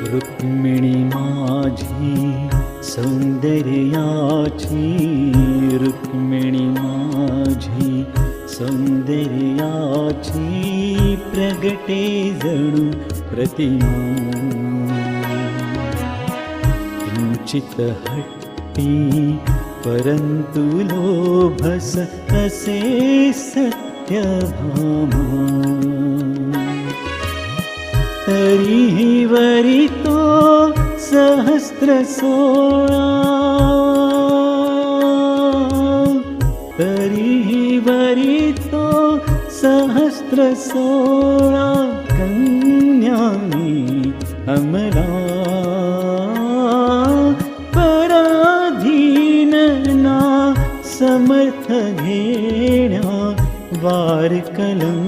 रुक्मिणी माझी सौंदर्याची, रुक्मिणी माझी सौंदर्याची, प्रगटे जणू प्रतिमा। किंचित हट्टी परंतु लोभस असे सत्यभामा। तरीही वरी तो सहस्त्र सोळा, तरीही वरी तो सहस्त्र सोळा, कन्यानी अमला। पराधीन ना समर्थ घेण्या वार कलंक